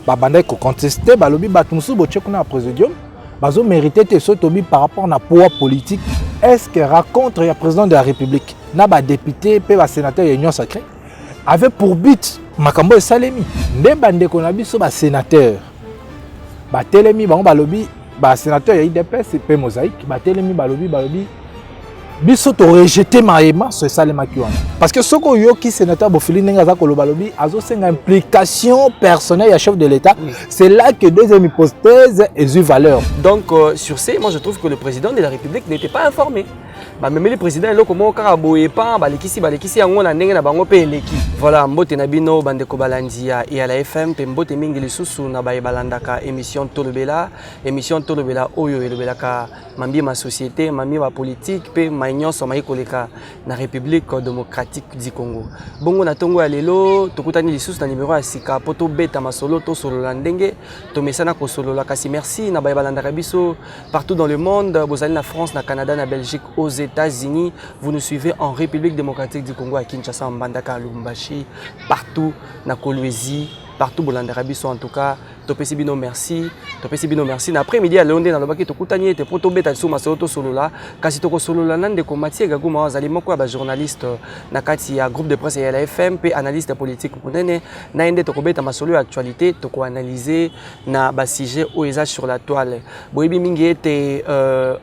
babanda ko contester balobi batumsu boche kuna présidium bazo mérité te sotobi par rapport à pouvoir politique. Est-ce que rencontre le président de la République na ba député pe ba sénateur union sacrée avait pour but makambo e salemi nde bande ko na biso ba sénateur ba telemi bango balobi ba sénateur ya IDPS pe mosaïque ba telemi balobi biso to rejeter maema ce salema ki wana parce que soko yo ki sénateur Bofili nenga za ko balobi azo senga implication personnelle ya chef de l'État. C'est là que deuxième hypothèse est eu valeur. Donc sur ce, moi je trouve que le président de la République n'était pas informé. Même le président est comment karaboye pas balekisi yango na ndenge na bango pe eleki. Voilà, mbote na bino bandeko balandia et à la FM pe mbote mingi lisusu na baye balandaka émission Tolobela oyo elobelaka mambi ma société, mambi ma politique pe maignon so mai koleka na République démocratique du Congo. Bongo na tongo ya lelo tokutani lisusu na numéro ya sika poto beta masolo to solo la ndenge to mesana ko solo la kasi merci na baye balandaka biso partout dans le monde, vous allez na France, na Canada, na Belgique, aux États-Unis, vous nous suivez en République démocratique du Congo, à Kinshasa, en Mbandaka, à Lubumbashi, partout, na Kolwezi, partout, Bolandarabiso en tout cas. Topesi bino merci. Après-midi à Londres dans le baquet tokutani te poto beta suma soto solo là kasi toko solo là nande ko Mathieu Gaguma azali moko ba journaliste na kati ya groupe de presse ya la FM pe analyste politique kunene na ende toko beta masolo actualité toko analyser na ba sujet oeza sur la toile. Boyebi mingi ete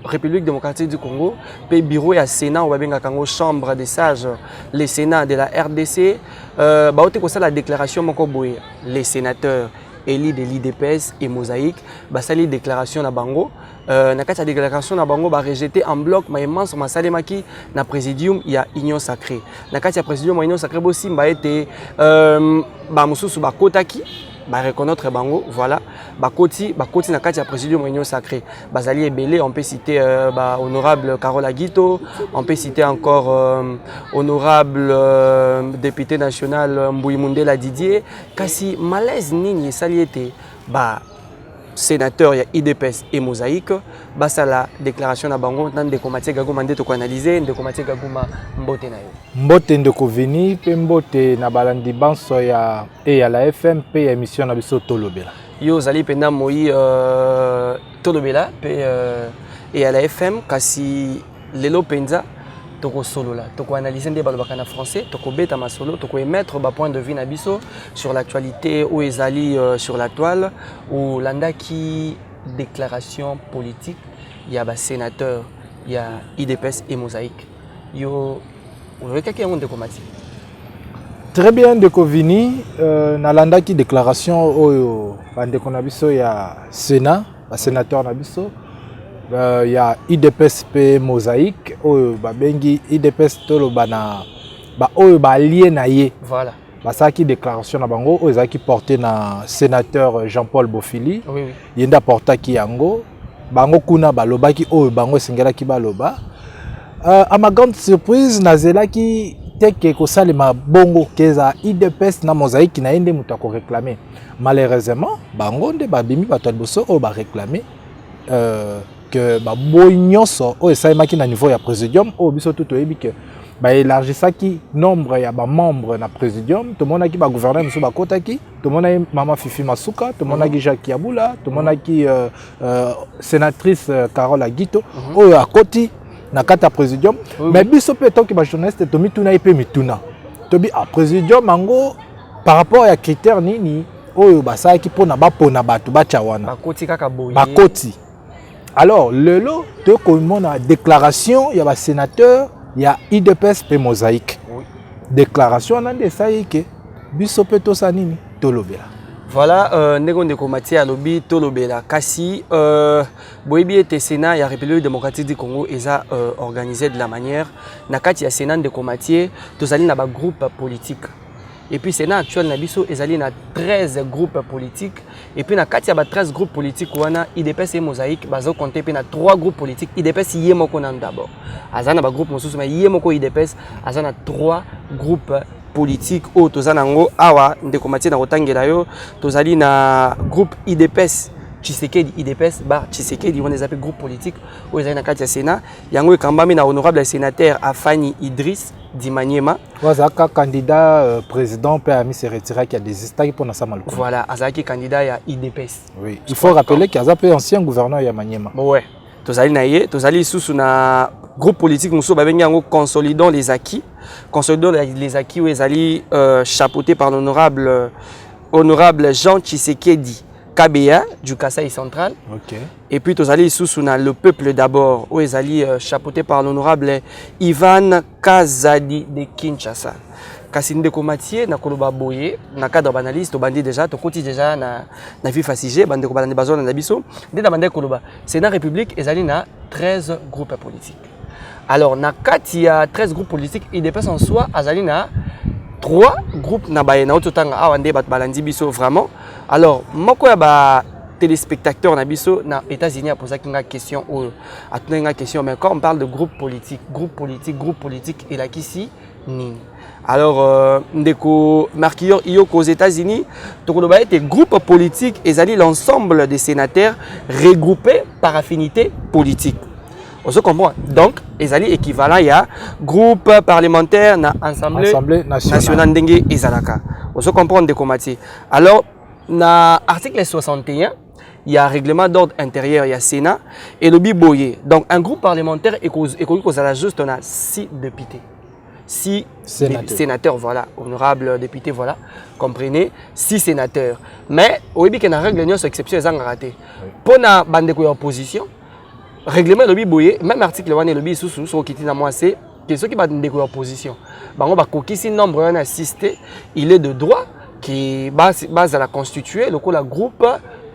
République démocratique du Congo pe bureau ya Sénat ou benga kango chambre des sages les Sénats de la RDC ba ote ko ça la déclaration moko boye les sénateurs Eli de l'IDPS et Mosaïque, basali déclaration na bango. Na kati déclaration na bango ba rejeté en bloc ma immense ma salemaki na présidium il y a union sacrée. Na kati présidium union sacrée bosi mba été ba mususu ba kotaki ba reconnaître bango voilà ba koti na kati présidium union sacrée. Basali ebele on peut citer ba honorable Carole Aguito, on peut citer encore honorable député national Mbouyi Mundela Didier kasi malaise nini saliete ba sénateur ya IDPS et Mosaïque basa la déclaration na bango nan de Mathieu Gaguma ndeko analyser ndeko Mathieu Gaguma mbote na yo mbote ndeko vini pe mbote na balandi banso ya la FM pe émission na biso Tolobela yo zali pena moi Tolobela pe et à la FM kasi lelo penza toko solo là toko analyser ndé balobaka na français toko beta masolo toko émettre ba point de vue na biso sur l'actualité ou ezali sur la toile ou landaki déclaration politique il y a ba sénateur il y a IDPS et Mosaïque yo on veut quelqu'un de combattre très bien de Kovini na landaki déclaration oyo bande ko na biso ya Sénat ba sénateur na biso il y a IDPS pe Mosaïque oyo babengi IDPS tolo bana ba oyo ba lié na ye voilà basaki déclaration na bango oyo ezaki porté na sénateur Jean-Paul Bofili oui yenda portaki yango bango kuna balobaki oyo bango singelaki baloba à ma grande surprise nazelaki teke ko salema bongo keza IDPS na Mosaïque na ende muta ko réclamer malheureusement bango nde babimi bato boso oyo ba réclamer que ba boyonso o esaimaki na niveau ya présidium o biso tout oyebi que ba élargissaki nombre ya ba membre na présidium to monaki ba gouverneur muso ba kotaki to monaki mama Fifi Masuka to monaki Jacques Yabula to monaki sénatrice Carole Aguito o akoti na kata présidium mais biso pe to ki ba journaliste to mituna ipe mituna to bi a présidium mango par rapport à critère nini oyo basaki pona bapona bato bachawana bakoti kaka boye bakoti. Alors, le lot de la déclaration, il y a un sénateur, il y a IDPS et Mosaïque. Oui. Déclaration, on a dit ça, que Bisopeto Sanini, Tolobela. Voilà, Nego Ndeko Mathieu Alobi, Tolobela. Kasi, Boebi et Sénat, il y a République démocratique du Congo, ils ont organisé de la manière. Nakati, il y a Sénat Ndeko Mathieu, tous allés dans un groupe politique. Et puis Sénat actuel Nabiso est allé dans 13 groupes politiques. Et puis dans 13 groupes politiques, on a IDPS et Mosaïque, bazo compté puis 3 groupes politiques. IDPS yemoko nan d'abord. Azana ba groupe mosusu mais yemoko IDPS, azana 3 groupes politiques au tozanango awa ndeko Mathieu na kotangela yo, tozali na groupe IDPS. Tshisekedi IDPS bar Tshisekedi on les appelle groupe politique au ezali na kati ya Sénat. Yango ekambami na honorable sénateur Afani Idriss d'Imaniema. Wazaka candidat président peut ami se retirer qui a désisté pour na Samalko. Voilà, Azaki candidat à IDPS. Oui, il faut rappeler qu'il y a ancien gouverneur ya Maniema. Ouais. Tozali naie, tozali sous na groupe politique nous babengi yango consolidons les acquis. Consolidons les acquis où ezali chapeauté par l'honorable Jean Tshisekedi KBA du Kasaï central. OK. Et puis tozali sous na le peuple d'abord où ezali chapeauté par l'honorable Ivan Kazadi de Kinshasa. Kasi ndeko Mathieu na koloba boye na cadre banaliste bandi déjà to koti déjà na vie fascigé bande ko balandi bazona na biso de na bande koloba Sénat République ezali na 13 groupes politiques. Alors na kati ya 13 groupes politiques IDPS en soi azali na 3 groupes na baye na ototanga awande bat balandi biso vraiment. Alors moko ya ba téléspectateurs na biso na États-Unis a posé une question ou a tenu une question mais quand on parle de groupe politique et là ici ni. Alors ndeko marqueur aux États-Unis tokoloba était groupe politique ezali l'ensemble des sénateurs regroupés par affinité politique. On se comprend. Donc ezali équivalent ya groupe parlementaire na Assemblée nationale ndenge ezalaka. On se comprend ndeko Mathieu. Alors na article 61 il y a un règlement d'ordre intérieur, il y a Sénat et le biboye. Donc un groupe parlementaire est juste on a 6 députés. 6 sénateurs, voilà, honorables députés, voilà, comprenez, 6 sénateurs. Mais au début, il y a une règle de exception, ils ont raté. Pour la bande de opposition, règlement de biboye, même article 1 et le bi sous qui est dans moi, c'est que ceux qui ont de opposition, si nombre on assisté, il est de droit qui base à la constituer, le groupe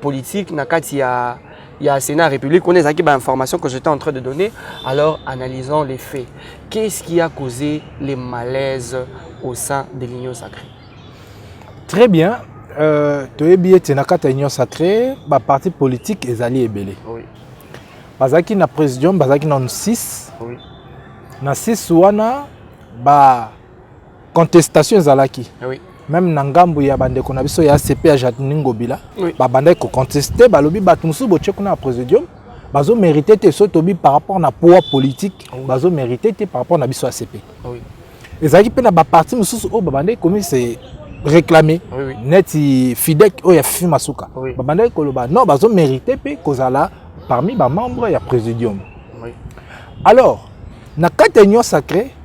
politique, il y a Sénat République, on a des informations que j'étais en train de donner. Alors, analysons les faits. Qu'est-ce qui a causé les malaises au sein de l'Union sacrée? Très bien. Tu es bien, tu as l'Union sacrée, le parti politique est allé ébélé. Oui. Bazaki na président, bazaki na 6. Oui. Na 6 wana ba contestation zalaki. Oui. Même na ngambu ya bande ko na biso ya ACP ya Jatningo Bila, oui. Ba bande ko contester balobi batumsu boche kuna présidium, bazo mériter te sotobi par rapport na pouvoir politique, oui. Bazo mériter te par rapport na biso ACP. Oui. Ezaki pe na ba parti mususu o ba bande komi c'est réclamer. Oui, oui. Neti Fidek o ya Fifi Masuka. Oui. Ba bande ko loba non bazo mériter pe kozala parmi ba membres ya présidium. Oui. Alors, na kati union sacrée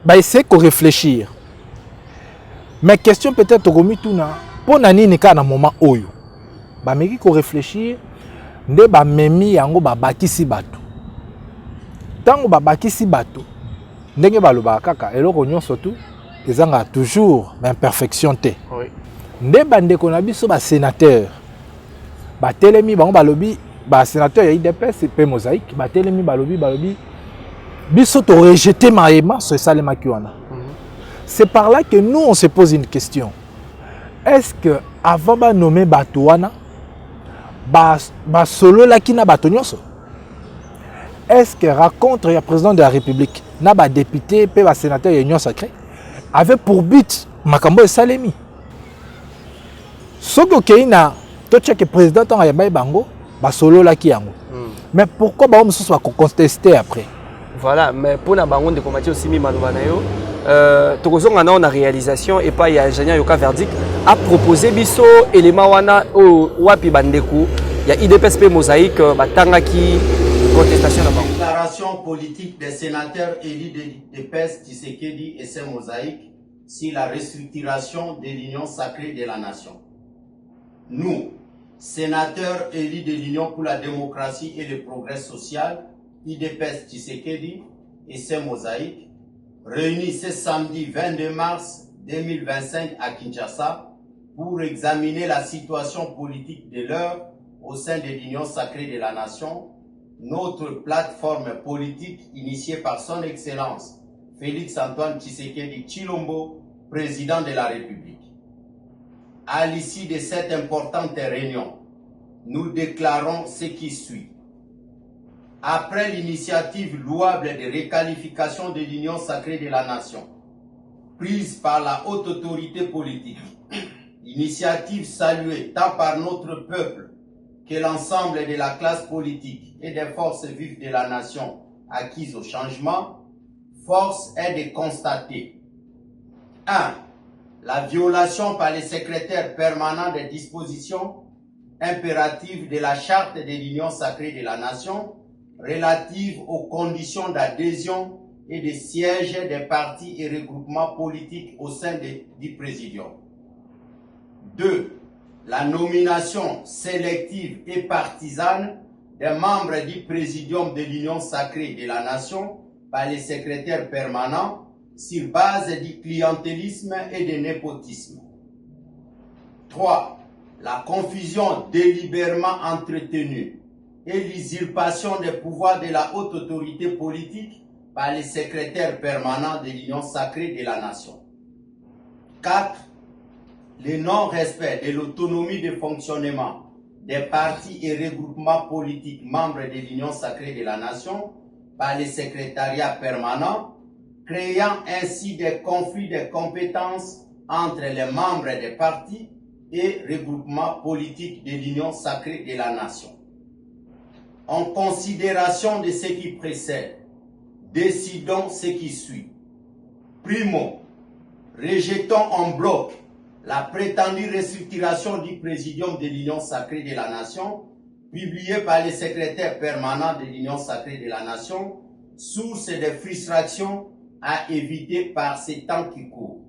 ba essayer ko réfléchir. Mais question peut-être komi tuna pour nani nika na moment oyo. Ba meki ko réfléchir nde ba memi yango ba bakisi bato. Tango ba bakisi bato ndenge baloba kaka eloko nyonso tu ezanga toujours imperfection te. Oui. Nde bande ko na biso ba sénateur. Ba telemi bango balobi ba sénateur ya IDPS pe mosaïque ba telemi balobi biso to rejeter maema ce salema kiwana. C'est par là que nous, on se pose une question. Est-ce que avant de nommer Batouana, solo la qui n'a Batonyonso? Est-ce que raconte le président de la République, n'a pas député, pas sénateur de l'Union sacrée, avait pour but Makambo et Salemi? Ce que na tout chaque président a yabay bango, solo la qui yango. Mais pourquoi on se soit contesté après? Voilà, mais pour la bango de combattre aussi mi manovanayo. On a réalisation et pas il y a ingénieur Yoka Verdict a proposé biso élément wana au wapi bandeku il y a IDPSP mosaïque batangaki contestation là-bas. Déclaration politique des sénateurs élus de PES Tshisekedi et ses mosaïques sur la restructuration de l'Union sacrée de la nation. Nous, sénateurs élus de l'Union pour la démocratie et le progrès social, IDPS Tshisekedi et ses mosaïques, réunis ce samedi 22 mars 2025 à Kinshasa pour examiner la situation politique de l'heure au sein de l'Union sacrée de la nation, notre plateforme politique initiée par son Excellence Félix-Antoine Tshisekedi Tshilombo, président de la République. À l'issue de cette importante réunion, nous déclarons ce qui suit. Après l'initiative louable de requalification de l'Union sacrée de la nation, prise par la haute autorité politique, initiative saluée tant par notre peuple que l'ensemble de la classe politique et des forces vives de la nation acquises au changement, force est de constater 1. La violation par les secrétaires permanents des dispositions impératives de la Charte de l'Union sacrée de la Nation relative aux conditions d'adhésion et de siège des partis et regroupements politiques au sein du Présidium. 2. La nomination sélective et partisane des membres du Présidium de l'Union sacrée de la Nation par les secrétaires permanents sur base du clientélisme et du népotisme. 3. La confusion délibérément entretenue et l'usurpation des pouvoirs de la haute autorité politique par les secrétaires permanents de l'Union sacrée de la Nation. 4. Le non-respect de l'autonomie de fonctionnement des partis et regroupements politiques membres de l'Union sacrée de la Nation par les secrétariats permanents, créant ainsi des conflits de compétences entre les membres des partis et regroupements politiques de l'Union sacrée de la Nation. En considération de ce qui précède, décidons ce qui suit. Primo, rejetons en bloc la prétendue restructuration du Présidium de l'Union sacrée de la Nation, publiée par les secrétaires permanents de l'Union sacrée de la Nation, source de frustration à éviter par ces temps qui courent.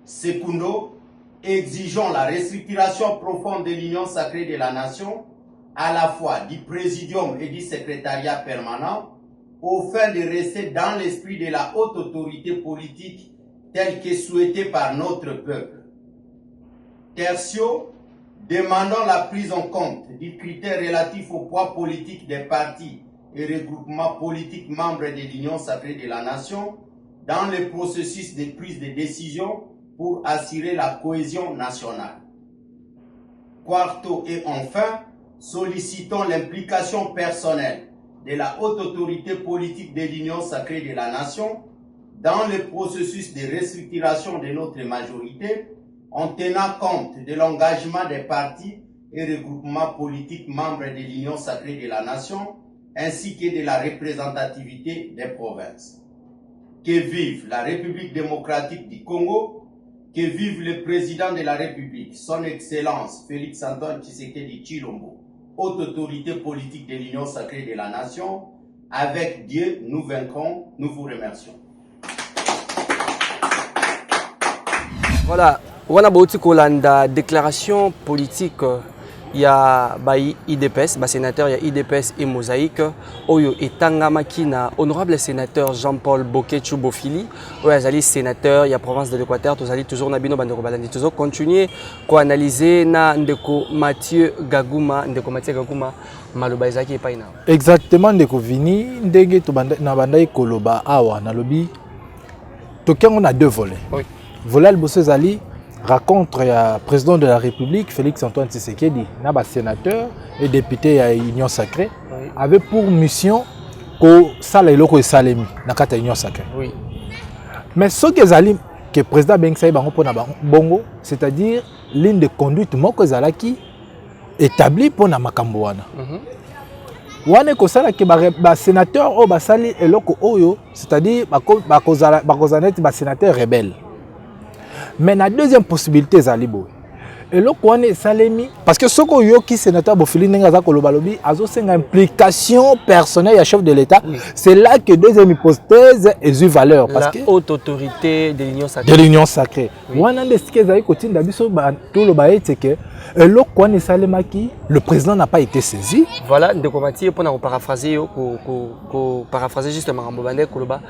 Secundo, exigeons la restructuration profonde de l'Union sacrée de la Nation, à la fois du Présidium et du secrétariat permanent, au fin de rester dans l'esprit de la haute autorité politique telle que souhaitée par notre peuple. Tertio, demandons la prise en compte du critère relatif au poids politique des partis et regroupements politiques membres de l'Union sacrée de la Nation dans le processus de prise de décision pour assurer la cohésion nationale. Quarto et enfin, sollicitons l'implication personnelle de la haute autorité politique de l'Union sacrée de la Nation dans le processus de restructuration de notre majorité en tenant compte de l'engagement des partis et regroupements politiques membres de l'Union sacrée de la Nation ainsi que de la représentativité des provinces. Que vive la République démocratique du Congo, que vive le président de la République, son Excellence Félix Antoine Tshisekedi Tshilombo, haute autorité politique de l'Union sacrée de la Nation. Avec Dieu, nous vaincrons. Nous vous remercions. Voilà, on a beaucoup de déclaration politique. Il y a IDPS, sénateur, il y a IDPS et Mosaïque. Oyo et Tangamakina, honorable sénateur Jean-Paul Bokechu Bofili. Oyo azali sénateur, il y a province de l'Équateur, tous allez toujours nabino bandeko balandi toujours continuer ko analyser na ndeko Mathieu Gaguma maloba ezaki epaina. Exactement ndeko Vini ndenge to na bandai koloba awa na lobi. Tokengo na deux volets. Oui. Volet liboso ezali rencontre ya président de la République Félix Antoine Tshisekedi na ba sénateur et député à Union sacrée, oui, avait pour mission ko sala eloko esalemi na kata Union sacrée. Oui. Mais ce que ezali que président Bengsaï bango pona bongo, c'est-à-dire ligne de conduite moko ezalaki établi pona makambo wana. Wane ko sala ke ba sénateur o basali eloko oyo, c'est-à-dire bakozaneti ba sénateur rebelle. Mais la deuxième possibilité est Zalibo. Et là, parce que ce que yoki sénateur Bofili Nengaza Kolobalobi a une implication personnelle à chef de l'État. Oui. C'est là que deuxième hypothèse est une valeur. Parce la que haute autorité de l'Union sacrée. De l'Union sacrée. Le président n'a pas été saisi. Voilà, pour paraphraser justement Koloba.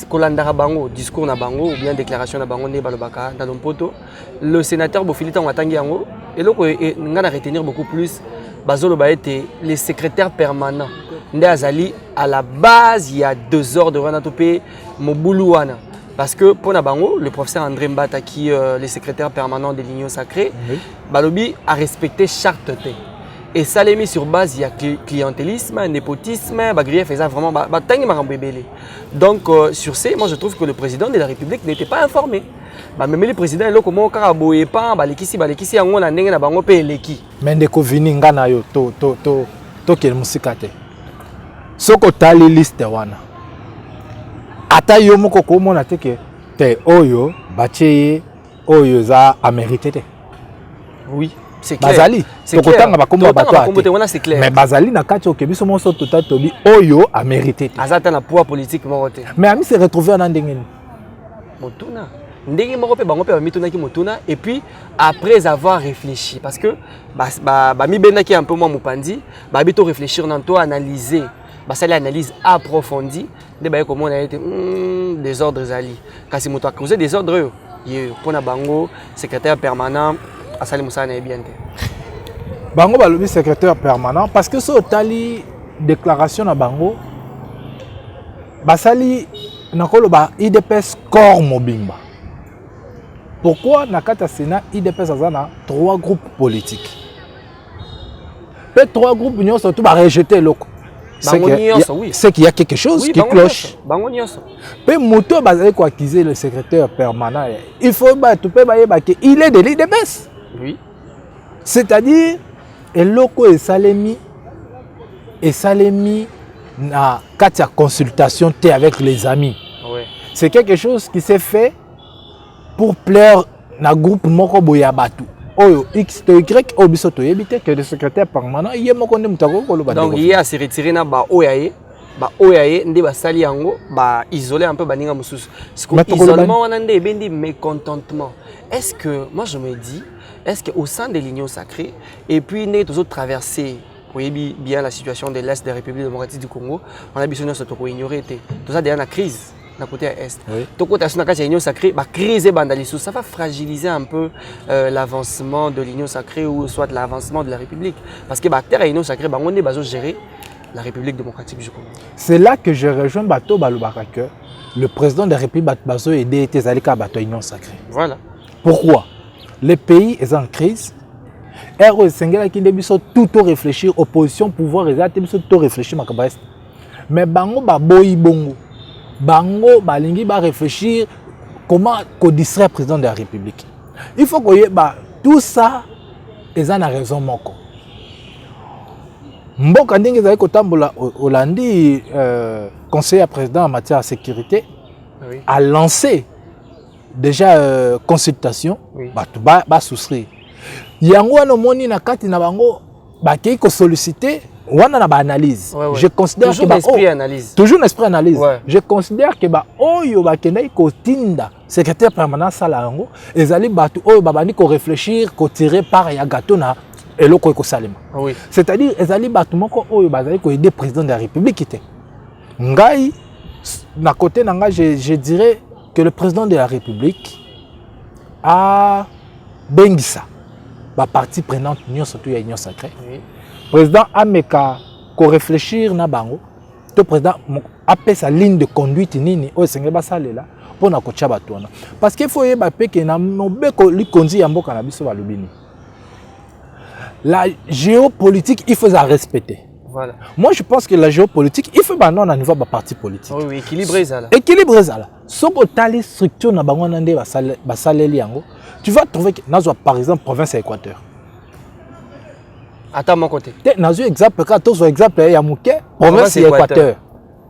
Kolandara Bango, discours na Bango, ou bien déclaration na Bango, Balobaka, dans le poto, le sénateur Bofilita Watangiango, et là, on a retenir beaucoup plus, Bazoloba était les secrétaires permanents. Ndazali, à la base, il y a 2 heures de Ranatopé, Mobulouana. Parce que pour Nabango, le professeur André Mbata, qui est le secrétaire permanent de l'Union sacrée, Balobi a respecté charte T. Et ça l'est mis sur base, il y a clientélisme, népotisme, Bagrief et ça vraiment, donc sur ce, moi je trouve que le président de la République n'était pas informé. Même le président, il a comment Karaboye pas, Balekisi, on a n'engue na bango pe leki. Mendeko vini ngana yo to kel musikate. Soko tali liste wana. ata yo moko komona te ke te oyo batie oyo za amérité te. Oui, c'est clair. Bazali, c'est clair. C'est clair. Mais Bazali na kati okebiso monso total tobi oyo a mérité. Azata na poids politique morote. Mais ami s'est retrouvé en ndengeni. Motuna. Ndenge moko pe bango pe mituna ki motuna et puis après avoir réfléchi parce que mi benda ki un peu moins mopandi, ba bito réfléchir nan to analyser. Ba ça l'analyse approfondie, de ba comment on a été désordre zali. Kasi moto a causé désordre yo pona bango secrétaire permanent Asali Moussa n'est bien. Bango balobi secrétaire permanent parce que so tali déclaration na bango basali nakolo ba IDPS corps mobimba. Pourquoi na kata Sénat IDPS azana 3 groupes politiques. Les 3 groupes union surtout ba rejeter loko. C'est qu'il y a quelque chose qui cloche. Mais moto bazali ko accuser le secrétaire permanent. Il faut ba tout ba il est de l'IDPS. Oui. C'est-à-dire, et loko et salemi na katia consultation avec les amis. Oui. C'est quelque chose qui s'est fait pour plaire na groupe moko boyabatu. Oyo X to Y obiso to yebite que le secrétaire permanent il est moko ne mutako ko loba. Donc il y a se retirer na ba oyaye nde ba sali yango ba isoler un peu baninga mususu. Isolement on a ndé bendi mécontentement. Est-ce que moi je me dis est-ce qu'au sein de l'Union sacrée, et puis nous avons traversé bien la situation de l'Est de la République démocratique du Congo, on a besoin de se ignorer. Tout ça derrière la crise, d'un côté à l'Est. Tout côté à l'Union sacrée, la crise est ça va fragiliser un peu l'avancement de l'Union sacrée ou soit l'avancement de la République. Parce que la terre et l'Union sacrée, on est besoin de gérer la République démocratique du Congo. C'est là que je rejoins Bato Balobaka que le président de la République a aidé l'Union sacrée. Voilà. Pourquoi? Le pays est en crise. Tout réfléchir, opposition, pouvoir, tout réfléchir. Mais bango ba boyi bongo. Bango balingi ba réfléchir comment distraire le président de la République. Il faut que tout ça est en raison moko. Mboka ndenge ezali kotambola Olandi conseiller président en matière de sécurité a lancé déjà consultation ba souscrire yango wana moni na kati na bango ba kei ko solliciter wana na ba analyse je considère toujours que toujours l'esprit analyse je considère que ba oyo ba kendai ko tinda secrétaire permanent sala yango ezali batu oyo ba bandi ko réfléchir ko tirer par ya gâteau na eloko ko salema c'est-à-dire ezali batu moko oyo bazali ko aider président de la République té ngai na côté na nga je dirais que le président de la République a bengisa la partie prenante surtout à l'Union sacrée. Le président a réfléchir na bango. Le président a fait sa ligne de conduite nini au Sénégal basalela pour na kocha batona. Parce qu'il faut yeba que na mobeko li konzi ya mboka na biso balobini. La géopolitique il faut la respecter. Voilà. Moi je pense que la géopolitique il faut non à niveau de parti politique. Oui, équilibré ça là. Équilibré ça là. Soko tali structure na bango nande basaleli yango. Tu vas trouver que nazo par exemple province à Équateur. Attends mon côté. Nazo exemple quand tu exemple ya muke province à Équateur.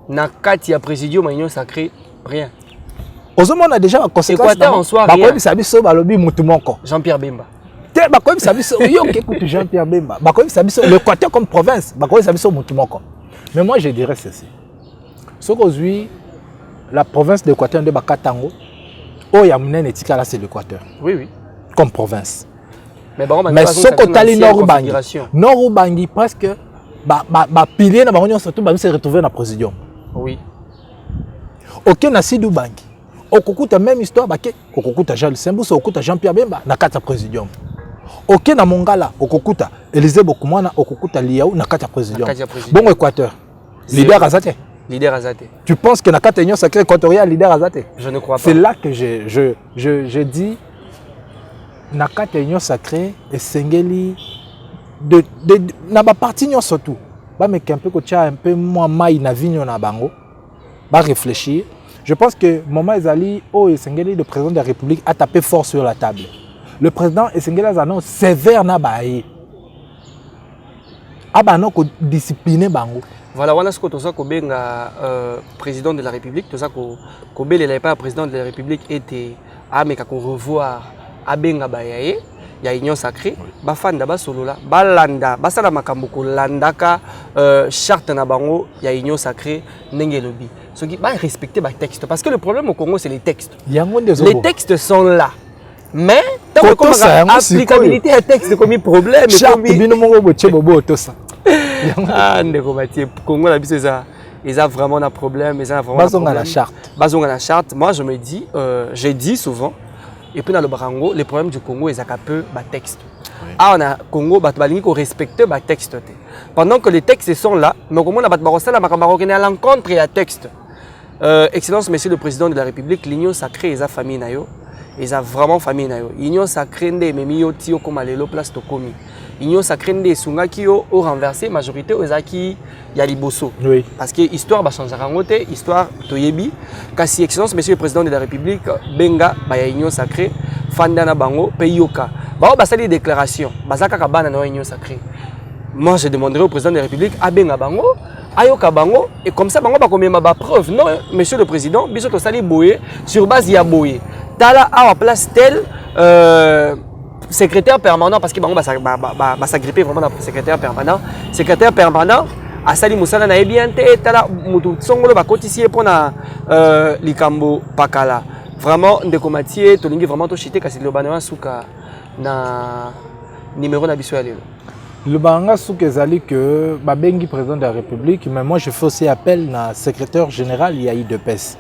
Na kati ya présidium union sacrée rien. Ozomon a déjà la conséquence. Équateur en soi rien. Bakobi sabiso balobi mutu moko. Jean-Pierre Bemba. Bakobi sabiso yo écoute Jean-Pierre Bemba. Bakobi sabiso l'Équateur comme province. Bakobi sabiso mutu moko. Mais moi je dirais ceci. Ce qu'aujourd'hui la province d'Équateur de Bakatango, oh ya munene tika là c'est l'Équateur. Oui. Comme province. Mais bon, ce côté Nord Ubangi presque pilier na bango surtout ba se retrouver dans présidium. Oui. OK na Sidou Bangi. Okukuta même histoire ba ke okukuta Jean Lusembuso okukuta Jean-Pierre Bemba na kata présidium. OK na Mongala okukuta Élisée Bokumana okukuta Liaou na kata présidium. Bon Équateur. Leader Azate. Leader Azate. Tu penses que na kata union sacrée équatoriale leader Azate? Je ne crois pas. C'est là que je dis na kata union sacrée et sengeli de na ba parti nyo surtout. Ba meke un peu ko tia un peu moins mai na vigno na bango. Ba réfléchir. Je pense que moment ezali o esengeli le président de la République a tapé fort sur la table. Le président esengeli azano sévère na baé. Aba no ko discipliner bango. Voilà, on a ce que tu as président de la République, tu as que pas président de la République était à revoir à Benga Bayaye, il y a union sacrée, bafanda basolola, balanda, basala makambuko landaka charte na bango, il y a union sacrée, nengelobi. Ce qui va respecter les textes parce que le problème au Congo c'est les textes. Les textes sont là. Mais tant que l'applicabilité des textes comme problème ah, Congo ils ont vraiment un problème, ils ont vraiment la charte. La charte. Moi je me dis, j'ai dit souvent, et puis dans le Barango, les problèmes du Congo ils ont un peu de texte. Ah, on a Congo, il faut respecter les textes. Pendant que les textes sont là, mais comment on a à l'encontre et à texte. Excellence, Monsieur le Président de la République, l'union sacrée et sa famille nayo, ils ont vraiment famille nayo. L'union sacrée ndé memio tio comme alelo place to komi. L'union sacrée ndé sungaki au renversé majorité aux aki yaliboso. Oui. Parce que l'histoire va changer en côté, histoire toyebi. Kasi Excellence, Monsieur le Président de la République, benga ba l'union sacrée, fandana bango peyoka. Ba basali des déclarations, basaka kabana na l'union sacrée. Moi je demanderai au Président de la République à benga bango. Ayoka bango et comme ça bango ba combien ma preuve non Monsieur le Président biso to sali boye sur base ya boye tala à place tel secrétaire permanent parce que bango ba s'agripper vraiment dans secrétaire permanent a sali musala na bien te tala mutu songolo ba kotisier pona likambo pakala vraiment ndeko Mathieu to lingi vraiment to chité kasi le banana suka na numéro na biso ya lelo. Le Baranga Soukezali que Babengi président de la République, mais moi je fais aussi appel à secrétaire général IAI2PES,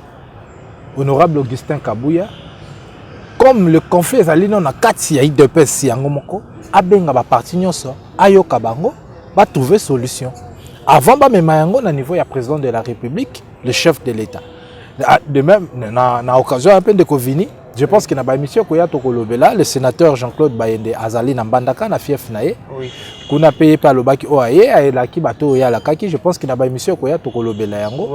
honorable Augustin Kabouya. Comme le conflit est allé dans la 4 IAI2PES, si Angomoko, Abenga va partir nyonso, Ayoka Bango, va trouver solution. Avant ba memayango na niveau ya président de la République, le chef de l'État. De même, na occasion un peu de Kovini, je pense qu'il y a une émission le sénateur Jean-Claude Bayende Azali Nambandaka na fief nae. Oui. Kuna payé par le bac OAE et la ki bato ya la kaki, je pense qu'il y a une émission koya to kolobela yango.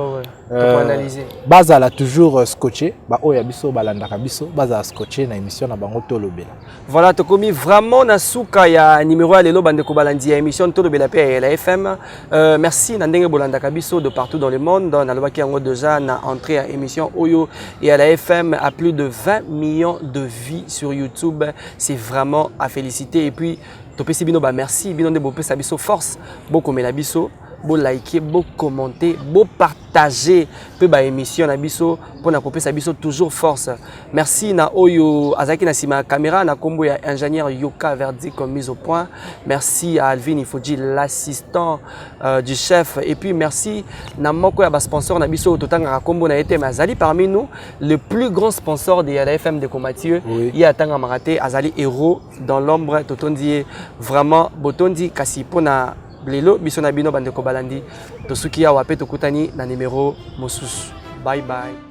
Pour analyser. Baza la toujours scotché, ba oya biso balandaka biso, baza scotché na émission na bango to lobela. Voilà, to komi vraiment na suka ya numéro ya lelo bande ko balandi émission to lobela pe la FM. Merci na ndenge bolandaka biso de partout dans le monde, na lobaki yango déjà na entrée à émission Oyo et à la FM à plus de 20 millions de vues sur YouTube, c'est vraiment à féliciter et puis topesi bino ba merci bino de bopesa biso force beaucoup mais la biso bo liker bo commenter bo partager peu ba émission na biso pour na kopesa biso toujours force. Merci na oyo azaki na sima caméra na kombo ya ingénieur Yoka Verdi comme mise au point. Merci à Alvin Ifoji l'assistant du chef et puis merci na moko ya ba sponsor na biso totanga kombo na été mazali parmi nous le plus grand sponsor de la FM de Mathieu. Il y a tanga maraté azali héros dans l'ombre totondi vraiment botondi kasi pona Lelo biso na bino bande ko balandi to suki ya wape to kutani na numéro mosusu. Bye bye.